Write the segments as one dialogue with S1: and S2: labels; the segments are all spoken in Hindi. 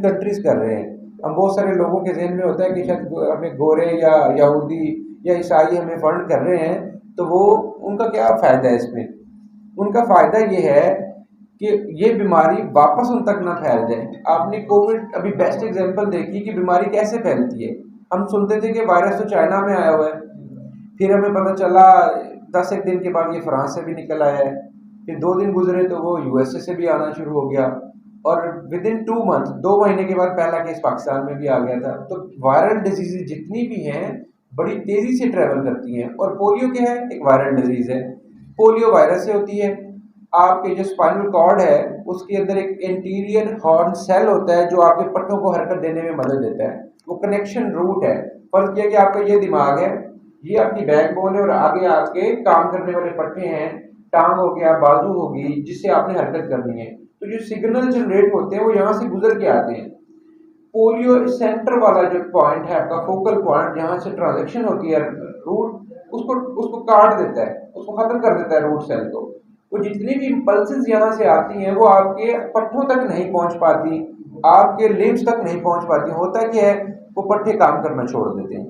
S1: कंट्रीज कर रहे हैं। हम बहुत सारे लोगों के जहन में होता है कि शायद हमें गोरे या यहूदी या ईसाई हमें फंड कर रहे हैं, तो वो उनका क्या फ़ायदा है इसमें? उनका फ़ायदा ये है कि ये बीमारी वापस उन तक ना फैल जाए। आपने कोविड अभी बेस्ट एग्जांपल देखी कि बीमारी कैसे फैलती है। हम सुनते थे कि वायरस तो चाइना में आया हुआ है, फिर हमें पता चला 10 एक दिन के बाद ये फ्रांस से भी निकल आया है, फिर 2 दिन गुजरे तो वो यूएसए से भी आना शुरू हो गया, और विद इन 2 मंथ 2 महीने के बाद पहला केस पाकिस्तान में भी आ गया था। तो वायरल डिजीज़ जितनी भी हैं बड़ी तेज़ी से ट्रैवल करती हैं, और पोलियो क्या है? एक वायरल डिजीज़ है। पोलियो वायरस से होती है। आपके जो स्पाइनल कॉर्ड है उसके अंदर एक एंटीरियर हॉर्न सेल होता है जो आपके पट्टों को हरकत देने में मदद देता है। वो कनेक्शन रूट है। फर्ज किया कि आपका ये दिमाग है, ये आपकी बैकबोन है, और आगे आपके काम करने वाले पट्टे हैं, टांग हो गया, बाजू होगी, जिससे आपने हरकत करनी है। तो जो सिग्नल जनरेट होते हैं वो यहाँ से गुजर के आते हैं। पोलियो सेंटर वाला जो पॉइंट है आपका फोकल पॉइंट, जहाँ से ट्रांजैक्शन होती है रूट, उसको उसको काट देता है, उसको खत्म कर देता है रूट सेल को। वो जितनी भी इम्पल्सेस यहाँ से आती हैं वो आपके पट्टों तक नहीं पहुँच पाती, आपके लिम्स तक नहीं पहुँच पाती। होता क्या है, वो पट्टे काम करना छोड़ देते हैं।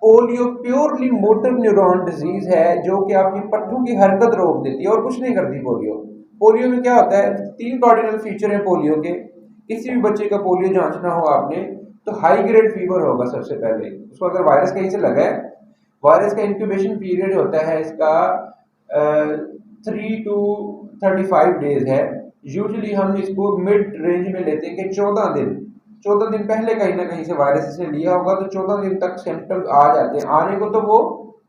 S1: Polio purely motor neuron disease है जो कि आपकी पट्टों की हरकत रोक देती है और कुछ नहीं करती। पोलियो पोलियो में क्या होता है, 3 कार्डिनल फीचर है पोलियो के। किसी भी बच्चे का पोलियो जांचना हो आपने, तो हाई ग्रेड फीवर होगा सबसे पहले उसको। अगर वायरस कहीं से लगा है, वायरस का इंक्यूबेशन पीरियड होता है इसका 3 to 35 डेज है। यूजुअली हम इसको मिड रेंज में लेते हैं कि 14 दिन पहले कहीं ना कहीं से वायरस इसे लिया होगा, तो 14 दिन तक सिम्टम्स आ जाते हैं। आने को तो वो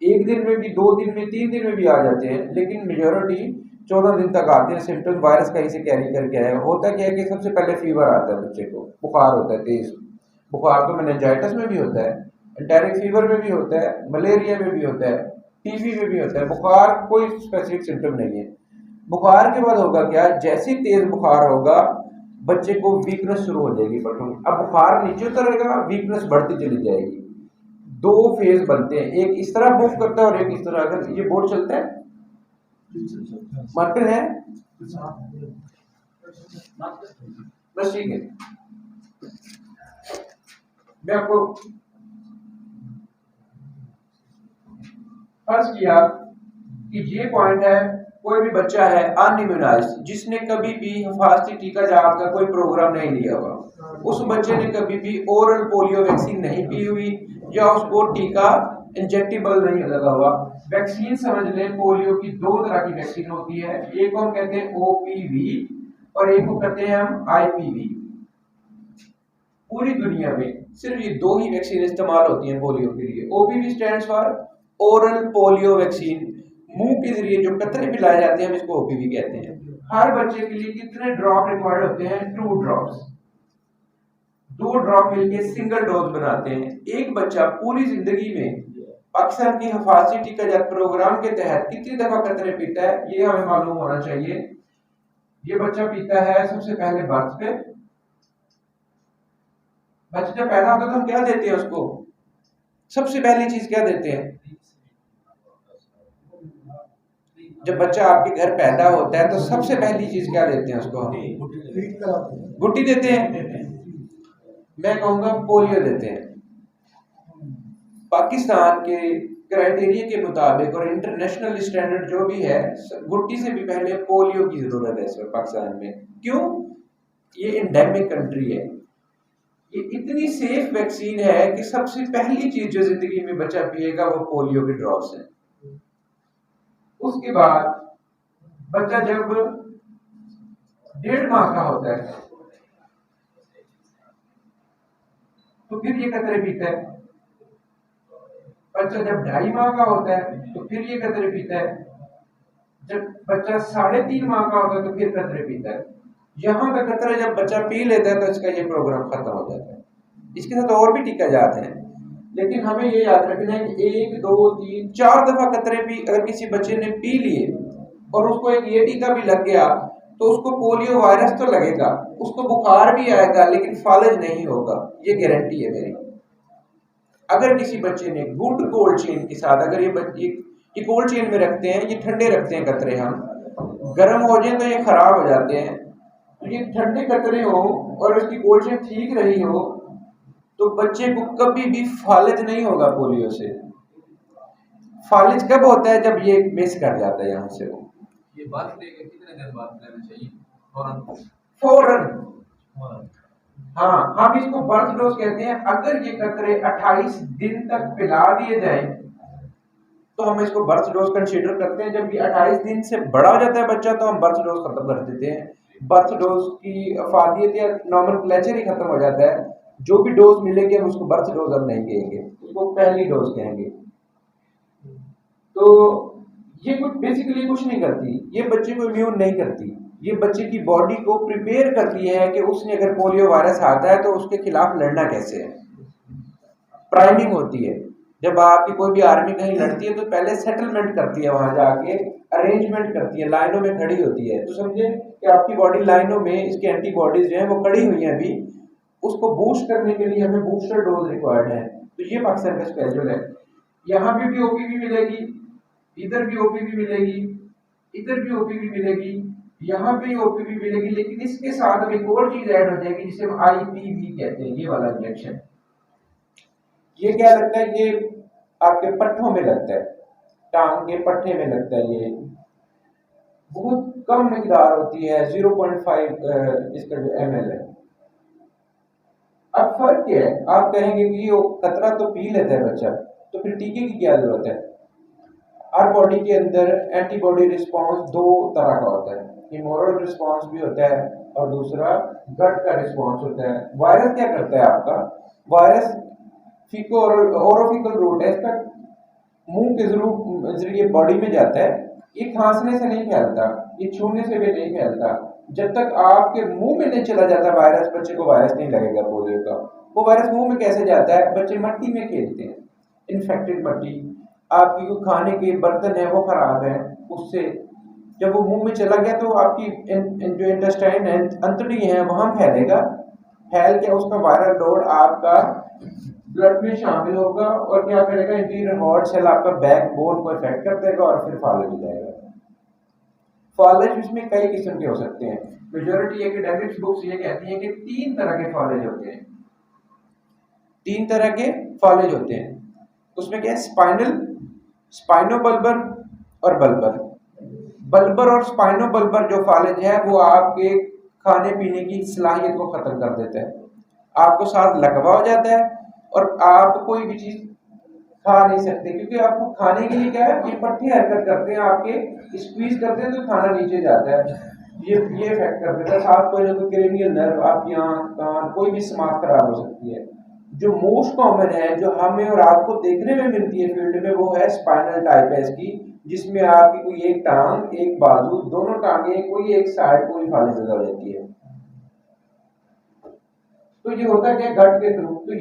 S1: 1 दिन में भी, 2 दिन में, 3 दिन में भी आ जाते हैं, लेकिन मेजोरिटी 14 दिन तक आते हैं सिम्टम्स वायरस कहीं से कैरी करके आया। होता क्या है कि सबसे पहले फीवर आता है बच्चे को, बुखार होता है तेज। बुखार तो मेनिंजाइटिस में भी होता है, एंटेरिक फीवर में भी होता है, मलेरिया में भी होता है, टीबी में भी होता है। बुखार कोई स्पेसिफिक सिम्टम नहीं है। बुखार के बाद होगा क्या, जैसे तेज बुखार होगा बच्चे को वीकनेस शुरू हो जाएगी पट्टों में। अब बुखार नीचे उतरेगा, वीकनेस बढ़ती चली जाएगी। 2 फेज बनते हैं, एक इस तरह मूव करता है और एक इस तरह। अगर ये बोर्ड चलता है, मार्कर है, बस ठीक है। मैं आपको फर्ज किया कि ये पॉइंट है, कोई भी बच्चा है अनइम्यूनाइज्ड जिसने कभी भी हिफाजती टीका जात का कोई प्रोग्राम नहीं लिया हुआ, उस बच्चे ने कभी भी ओरल पोलियो वैक्सीन नहीं पी हुई, या उसको टीका इंजेक्टेबल नहीं लगा हुआ। वैक्सीन समझ लें, पोलियो की 2 तरह की वैक्सीन होती है, एक को हम कहते हैं ओपीवी और एक को कहते हैं हम आईपीवी। पूरी दुनिया में सिर्फ ये 2 ही वैक्सीन इस्तेमाल होती हैं पोलियो के लिए। OPV stands for oral polio vaccine. मुंह के जरिए जो कतरे पिलाए जाते हैं हम इसको ओपीवी कहते हैं। हर बच्चे के लिए कितने ड्रॉप रिक्वायर्ड होते हैं? 2 ड्रॉप्स। 2 ड्रॉप मिलके सिंगल डोज बनाते हैं। एक बच्चा पूरी जिंदगी में पाकिस्तान की हिफाजती टीकाजात प्रोग्राम के तहत कितनी दफा कतरे पीता है, ये हमें मालूम होना चाहिए। ये बच्चा पीता है सबसे पहले बर्थ पे। बच्चा जब पैदा होता है तो हम क्या देते हैं उसको? सबसे पहली चीज क्या देते हैं? जब बच्चा आपके घर पैदा होता है तो सबसे पहली चीज क्या देते हैं उसको? गुट्टी देते हैं। मैं कहूंगा पोलियो देते हैं। पाकिस्तान के क्राइटेरिया के मुताबिक और इंटरनेशनल स्टैंडर्ड जो भी है, गुट्टी से भी पहले पोलियो की जरूरत है इस वक्त पाकिस्तान में। क्यों? ये एंडेमिक कंट्री है। ये इतनी सेफ वैक्सीन है कि सबसे पहली चीज जो जिंदगी में बच्चा पिएगा वो पोलियो के ड्रॉप्स हैं। उसके बाद बच्चा जब 1.5 माह का होता है तो फिर ये कतरे पीता है। बच्चा जब 2.5 माह का होता है तो फिर ये कतरे पीता है। जब बच्चा 3.5 माह का होता है तो फिर कतरे पीता है। यहाँ तक कतरे जब बच्चा पी लेता है तो इसका ये प्रोग्राम खत्म हो जाता है। इसके साथ और भी टीका जाते हैं, लेकिन हमें ये याद रखना है कि 1, 2, 3, 4 दफा कतरे भी अगर किसी बच्चे ने पी लिए और उसको एक ये टीका भी लग गया तो उसको पोलियो वायरस तो लगेगा, उसको बुखार भी आएगा, लेकिन फालज नहीं होगा। ये गारंटी है मेरी। अगर किसी बच्चे ने गुड कोल्ड चेन के साथ, अगर ये कोल्ड चेन में रखते हैं, ये ठंडे रखते हैं कतरे, हम गर्म हो जाए तो ये खराब हो जाते हैं, तो ये ठंडे कतरे हो और उसकी पोजीशन ठीक रही हो तो बच्चे को कभी भी फालिज नहीं होगा पोलियो से। फालिज कब होता है? जब ये मिस कर जाता है यहाँ से वो।
S2: ये बात लेके कितने दिन बाद लेना चाहिए? फौरन
S1: फौरन। हाँ, हम इसको बर्थ डोज कहते हैं। अगर ये कतरे 28 दिन तक पिला दिए जाए तो हम इसको बर्थ डोज कंसीडर करते हैं। जब ये 28 दिन से बड़ा हो जाता है बच्चा तो हम बर्थ डोज खत्म कर देते हैं। बर्थ डोज की अफादियत या नॉमेनक्लेचर ही खत्म हो जाता है। जो भी डोज मिलेगी हम उसको बर्थ डोज हम नहीं कहेंगे, उसको पहली डोज कहेंगे। तो ये कुछ बेसिकली कुछ नहीं करती, ये बच्चे को इम्यून नहीं करती, ये बच्चे की बॉडी को प्रिपेयर करती है कि उसने अगर पोलियो वायरस आता है तो उसके खिलाफ लड़ना कैसे है। प्राइमिंग होती है। जब आपकी कोई भी आर्मी कहीं लड़ती है तो पहले सेटलमेंट करती है, वहां जाके अरेंजमेंट करती है, लाइनों में खड़ी होती है। तो समझे कि आपकी बॉडी लाइनों में इसके एंटीबॉडीज जो है वो खड़ी हुई है अभी, उसको बूस्ट करने के लिए हमें बूस्टर डोज रिक्वायर्ड है। तो ये पाकिस्तान का स्केड्यूल है। यहाँ पे भी ओपीवी मिलेगी, इधर भी ओपीवी मिलेगी, इधर भी ओपीवी मिलेगी, यहाँ पे ओपीवी मिलेगी, लेकिन इसके साथ अब एक और चीज ऐड हो जाएगी जिसे हम आईपीवी कहते हैं, ये वाला इंजेक्शन। ये क्या लगता है? ये आपके पट्टों में लगता है, टांग के पट्टे में लगता है। ये बहुत कम मिकदार होती है, 0.5 इसका जो ml है। अब फर्क क्या है? आप कहेंगे कि ये कतरा तो पी लेता है बच्चा, तो फिर टीके की क्या जरूरत है? हर बॉडी के अंदर एंटीबॉडी रिस्पॉन्स दो तरह का होता है, ह्यूमोरल रिस्पॉन्स भी होता है और दूसरा गट का रिस्पॉन्स होता है। वायरस क्या करता है आपका? वायरस फीको ओरोफिकल रूट है इसका, मुंह के जरिए बॉडी में जाता है। ये खांसने से नहीं फैलता, ये छूने से भी नहीं फैलता। जब तक आपके मुंह में नहीं चला जाता वायरस, बच्चे को वायरस नहीं लगेगा पोलियो का। वो वायरस मुंह में कैसे जाता है? बच्चे मिट्टी में खेलते हैं, इन्फेक्टेड मिट्टी, आपकी जो खाने के बर्तन है वो खराब है, उससे जब वो मुंह में चला गया तो आपकी जो इंटेस्टाइन है, अंतड़ी है, वहां फैलेगा। फैल के उसका वायरल लोड आपका ब्लड में शामिल होगा और क्या करेगा? इंटीरियर हार्ट सेल आपका बैक बोन को इफेक्ट कर देगा और फिर फालिज हो जाएगा। फालिज इसमें कई किस्म के हो सकते हैं। मेजॉरिटी एकेडमिक्स बुक्स ये कहती हैं कि 3 तरह के फालिज होते हैं। 3 तरह के फालिज होते हैं। उसमें क्या है? स्पाइनल, स्पाइनोबल्बर और बल्बर। बल्बर और स्पाइनोबल्बर जो फालिज है वो आपके खाने पीने की सलाहियत को खत्म कर देता है। आपको साथ लकवा हो जाता है और आप कोई भी चीज खा नहीं सकते, क्योंकि आपको खाने के लिए क्या है? ये पट्टी हरकत करते हैं, आपके स्क्वीज करते हैं तो खाना नीचे जाता है। ये इफेक्ट कर देता है। साथ कोई ना कोई क्रेनियल नर्व, आपकी आंख, कान, कोई भी समात खराब हो सकती है। जो मोस्ट कॉमन है, जो हमें और आपको देखने में मिलती है फील्ड में, वो है स्पाइनल टाइपेस की, जिसमें आपकी कोई एक टांग, एक बाजू, दोनों टांगे, कोई एक साइड पूरी फाली ज्यादा हो जाती है। तो ये होता क्या? गट के थ्रू। तो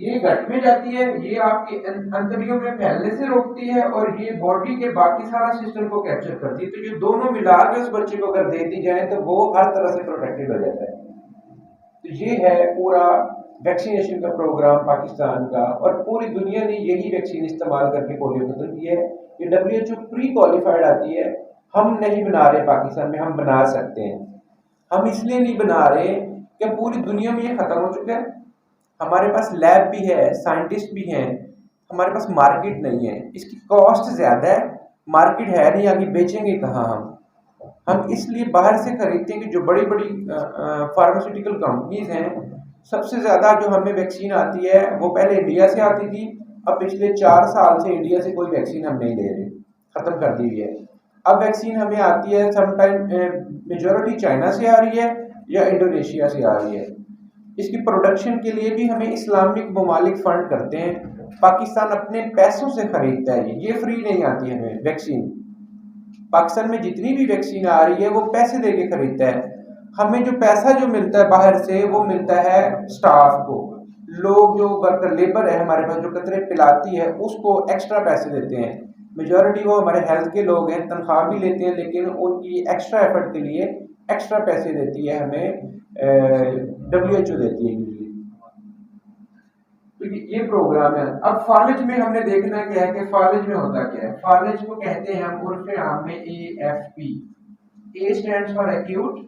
S1: ये गट में जाती है, ये आपकी अंतड़ियों में फैलने से रोकती है और ये बॉडी के बाकी सारा सिस्टम को कैप्चर करती है। तो ये दोनों मिला के उस बच्चे को अगर दे दी जाए तो वो हर तरह से प्रोटेक्टेड हो जाता है। तो ये है पूरा वैक्सीनेशन का प्रोग्राम पाकिस्तान का, और पूरी दुनिया ने यही वैक्सीन इस्तेमाल करके पोलियो खत्म किया है। ये WHO प्री क्वालिफाइड आती है, हम नहीं बना रहे पाकिस्तान में, हम बना सकते हैं। हम इसलिए नहीं बना रहे कि पूरी दुनिया में ये खत्म हो चुका है। हमारे पास लैब भी है, साइंटिस्ट भी हैं, हमारे पास मार्केट नहीं है, इसकी कॉस्ट ज्यादा है, मार्केट है नहीं, आगे बेचेंगे कहाँ हम इसलिए बाहर से खरीदते हैं कि जो बड़ी बड़ी फार्मास्यूटिकल कंपनीज हैं, सबसे ज़्यादा जो हमें वैक्सीन आती है वो पहले इंडिया से आती थी। अब पिछले 4 साल से इंडिया से कोई वैक्सीन हम नहीं ले रहे, ख़त्म कर दी हुई है। अब वैक्सीन हमें आती है समटाइम, मेजॉरिटी चाइना से आ रही है या इंडोनेशिया से आ रही है। इसकी प्रोडक्शन के लिए भी हमें इस्लामिक ममालिक फंड करते हैं। पाकिस्तान अपने पैसों से खरीदता है, ये फ्री नहीं आती हमें वैक्सीन। पाकिस्तान में जितनी भी वैक्सीन आ रही है वो पैसे दे के खरीदता है। हमें जो पैसा जो मिलता है बाहर से वो मिलता है स्टाफ को, लोग जो वर्कर लेबर है हमारे पास जो कतरे पिलाती है उसको एक्स्ट्रा पैसे देते हैं। मेजॉरिटी वो हमारे हेल्थ के लोग हैं, तनख्वाह भी लेते हैं, लेकिन उनकी एक्स्ट्रा एफर्ट के लिए एक्स्ट्रा पैसे देती है हमें WHO देती है यूजली। तो ये प्रोग्राम है। अब फालिज में हमने देखना क्या है कि फालिज में होता क्या है। फालिज को कहते हैं हम उर्फ आम में AFP। A stands for acute,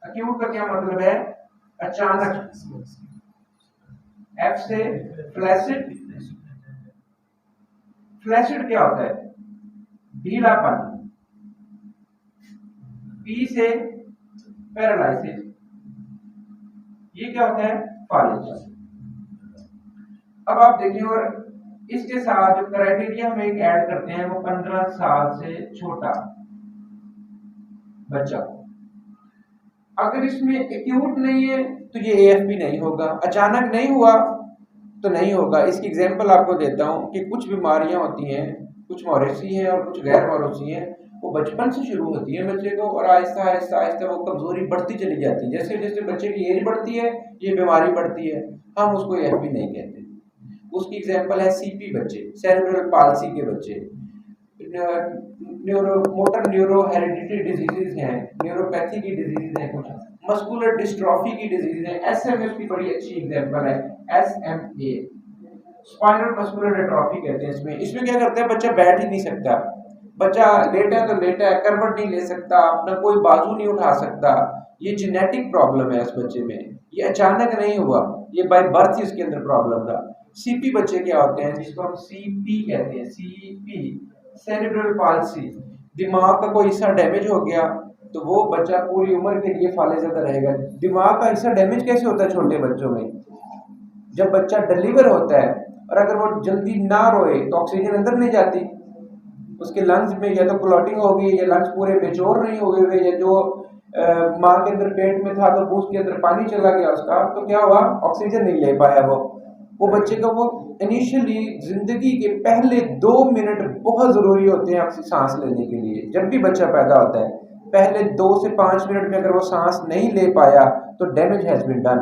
S1: acute का क्या मतलब है? अचानक। एफ से फ्लैसिड। फ्लैसिड क्या होता है? ढीलापन। पी से पैरालाइसिस। ये क्या होता है? फालिज। अब आप देखिए, और इसके साथ जो क्राइटेरिया हम एक ऐड करते हैं वो 15 साल से छोटा बच्चा। अगर इसमें एक्यूट नहीं है तो ये एएफपी नहीं होगा, अचानक नहीं हुआ तो नहीं होगा। इसकी एग्जांपल आपको देता हूं कि कुछ बीमारियां होती हैं, कुछ मौरूसी हैं और कुछ गैर मौरूसी हैं। वो बचपन से शुरू होती है बच्चे को, और आहिस्ता आहिस्ता आहिस्ता वो कमजोरी बढ़ती चली जाती है। जैसे जैसे बच्चे की एज बढ़ती है ये बीमारी बढ़ती है, हम उसको एएफपी नहीं कहते। उसकी एग्जांपल है सीपी बच्चे, सेरेब्रल पाल्सी के बच्चे, neuro motor neuro hereditary diseases हैं, न्यूरोपैथी की डिजीज हैं, कुछ मस्कुलर डिस्ट्रॉफी की डिजीज है। एसएमए की बड़ी अच्छी एग्जांपल है, एसएमए स्पाइनल मस्कुलर डिस्ट्रॉफी कहते हैं। इसमें क्या करते हैं, बच्चा बैठ ही नहीं सकता, बच्चा लेटा है तो लेटा है, करवट नहीं ले सकता, अपना कोई बाजू नहीं उठा सकता। ये जेनेटिक प्रॉब्लम है इस बच्चे में, ये अचानक नहीं हुआ, ये बाय बर्थ ही इसके अंदर प्रॉब्लम था। सीपी बच्चे क्या होते हैं, जिसको हम सीपी कहते हैं, सीपी सेरेब्रल पाल्सी, दिमाग का कोई हिस्सा डैमेज हो गया तो वो बच्चा पूरी उम्र के लिए फालिज़दा रहेगा। दिमाग का हिस्सा डैमेज कैसे होता है छोटे बच्चों में? जब बच्चा डिलीवर होता है और अगर वो जल्दी ना रोए तो ऑक्सीजन अंदर नहीं जाती, उसके लंग्स में या तो क्लॉटिंग हो गई, या लंग्स पूरे मेच्योर नहीं हुए, या जो माँ के अंदर पेट में था तो उसके अंदर पानी चला गया उसका, तो क्या हुआ, ऑक्सीजन नहीं ले पाया वो बच्चे का। वो इनिशियली जिंदगी के पहले 2 मिनट बहुत जरूरी होते हैं आपकी सांस लेने के लिए। जब भी बच्चा पैदा होता है पहले 2 से 5 मिनट में अगर वो सांस नहीं ले पाया तो डैमेज हैज बीन डन।